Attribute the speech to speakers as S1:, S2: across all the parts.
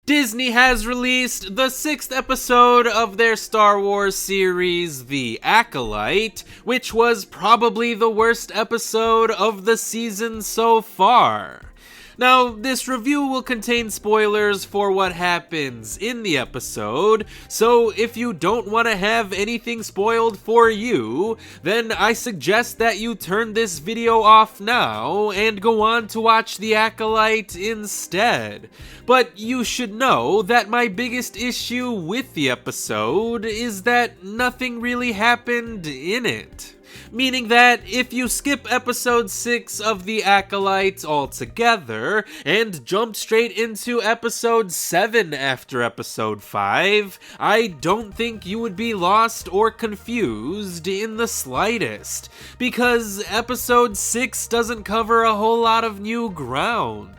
S1: Disney has released the 6th episode of their Star Wars series, The Acolyte, which was probably the worst episode of the season so far. Now, this review will contain spoilers for what happens in the episode, so if you don't want to have anything spoiled for you, then I suggest that you turn this video off now and go on to watch The Acolyte instead. But you should know that my biggest issue with the episode is that nothing really happened in it. Meaning that if you skip episode 6 of The Acolyte altogether and jump straight into episode 7 after episode 5, I don't think you would be lost or confused in the slightest, because episode 6 doesn't cover a whole lot of new ground.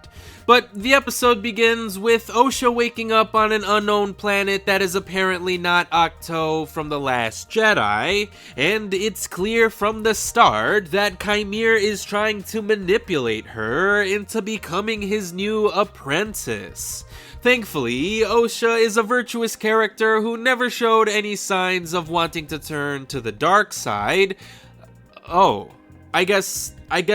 S1: But the episode begins with Osha waking up on an unknown planet that is apparently not Octo from The Last Jedi, and it's clear from the start that Qimir is trying to manipulate her into becoming his new apprentice. Thankfully, Osha is a virtuous character who never showed any signs of wanting to turn to the dark side. Oh, I guess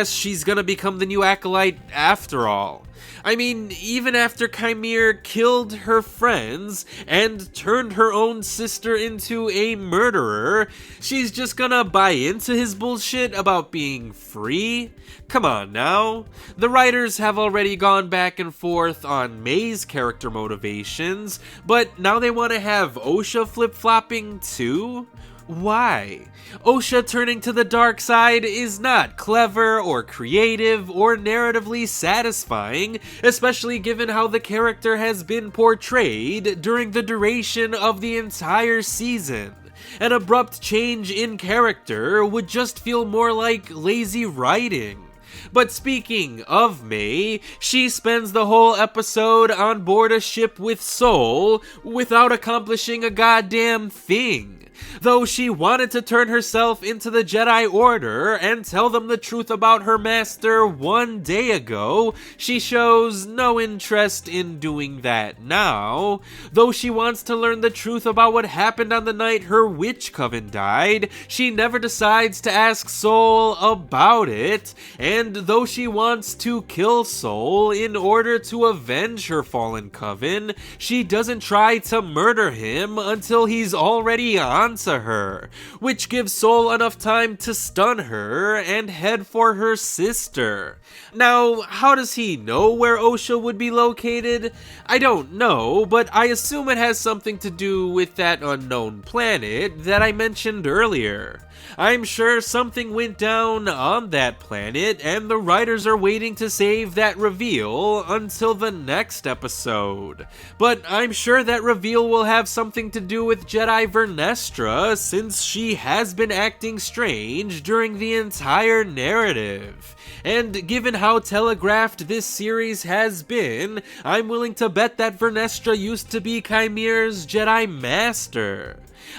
S1: she's gonna become the new Acolyte after all. I mean, even after Qimir killed her friends and turned her own sister into a murderer, she's just gonna buy into his bullshit about being free? Come on now. The writers have already gone back and forth on May's character motivations, but now they want to have Osha flip-flopping too? Why? Osha turning to the dark side is not clever or creative or narratively satisfying, especially given how the character has been portrayed during the duration of the entire season. An abrupt change in character would just feel more like lazy writing. But speaking of May, she spends the whole episode on board a ship with Soul without accomplishing a goddamn thing. Though she wanted to turn herself into the Jedi Order and tell them the truth about her master one day ago, she shows no interest in doing that now. Though she wants to learn the truth about what happened on the night her witch coven died, she never decides to ask Soul about it, and though she wants to kill Soul in order to avenge her fallen coven, she doesn't try to murder him until he's already onto her, which gives Soul enough time to stun her and head for her sister. Now, how does he know where Osha would be located? I don't know, but I assume it has something to do with that unknown planet that I mentioned earlier. I'm sure something went down on that planet, and the writers are waiting to save that reveal until the next episode. But I'm sure that reveal will have something to do with Jedi Vernestra, since she has been acting strange during the entire narrative. And given how telegraphed this series has been, I'm willing to bet that Vernestra used to be Qimir's Jedi Master.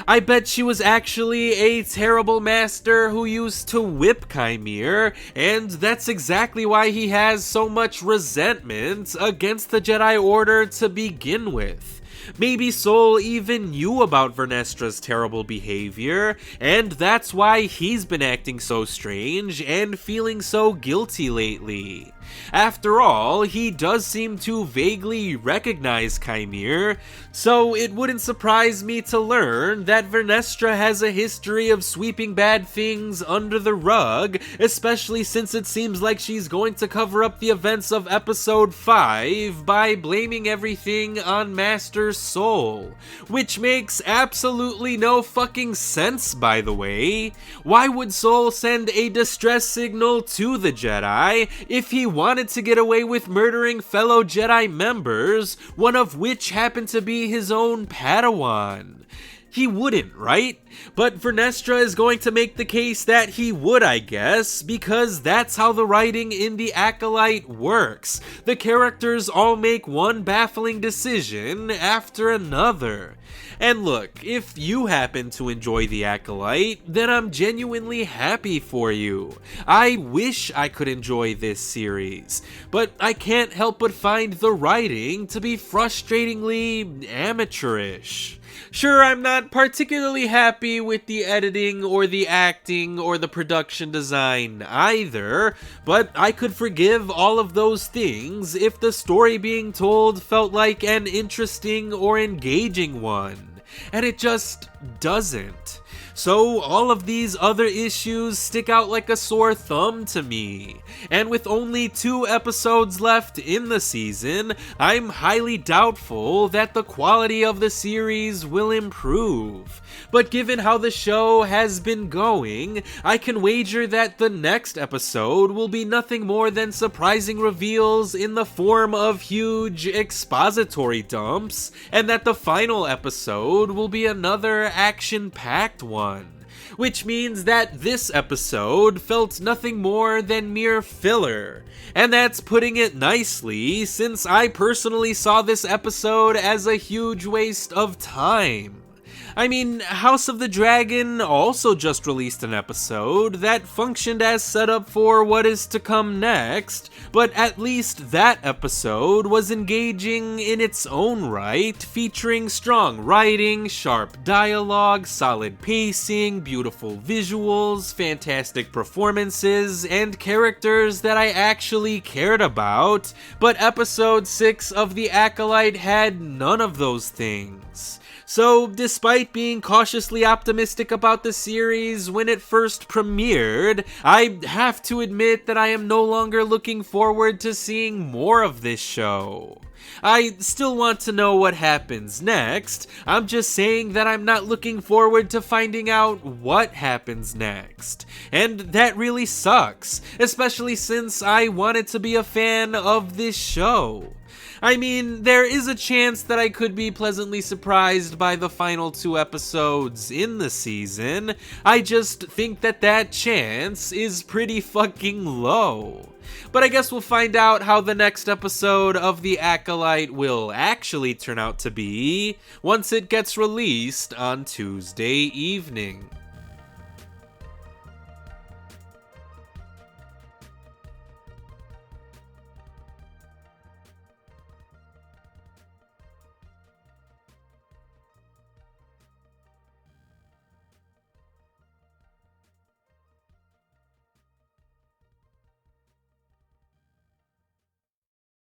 S1: I bet she was actually a terrible master who used to whip Qimir, and that's exactly why he has so much resentment against the Jedi Order to begin with. Maybe Soul even knew about Vernestra's terrible behavior, and that's why he's been acting so strange and feeling so guilty lately. After all, he does seem to vaguely recognize Qimir, so it wouldn't surprise me to learn that Vernestra has a history of sweeping bad things under the rug, especially since it seems like she's going to cover up the events of episode 5 by blaming everything on Master Soul, which makes absolutely no fucking sense, by the way. Why would Soul send a distress signal to the Jedi if he wanted to get away with murdering fellow Jedi members, one of which happened to be his own Padawan? He wouldn't, right? But Vernestra is going to make the case that he would, I guess, because that's how the writing in The Acolyte works. The characters all make one baffling decision after another. And look, if you happen to enjoy The Acolyte, then I'm genuinely happy for you. I wish I could enjoy this series, but I can't help but find the writing to be frustratingly amateurish. Sure, I'm not particularly happy with the editing or the acting or the production design either, but I could forgive all of those things if the story being told felt like an interesting or engaging one. And it just doesn't. So all of these other issues stick out like a sore thumb to me. And with only 2 episodes left in the season, I'm highly doubtful that the quality of the series will improve. But given how the show has been going, I can wager that the next episode will be nothing more than surprising reveals in the form of huge expository dumps, and that the final episode will be another action-packed one. Which means that this episode felt nothing more than mere filler. And that's putting it nicely, since I personally saw this episode as a huge waste of time. I mean, House of the Dragon also just released an episode that functioned as setup for what is to come next, but at least that episode was engaging in its own right, featuring strong writing, sharp dialogue, solid pacing, beautiful visuals, fantastic performances, and characters that I actually cared about, but episode 6 of The Acolyte had none of those things. So, despite being cautiously optimistic about the series when it first premiered, I have to admit that I am no longer looking forward to seeing more of this show. I still want to know what happens next. I'm just saying that I'm not looking forward to finding out what happens next. And that really sucks, especially since I wanted to be a fan of this show. I mean, there is a chance that I could be pleasantly surprised by the final 2 episodes in the season. I just think that that chance is pretty fucking low. But I guess we'll find out how the next episode of The Acolyte will actually turn out to be once it gets released on Tuesday evening.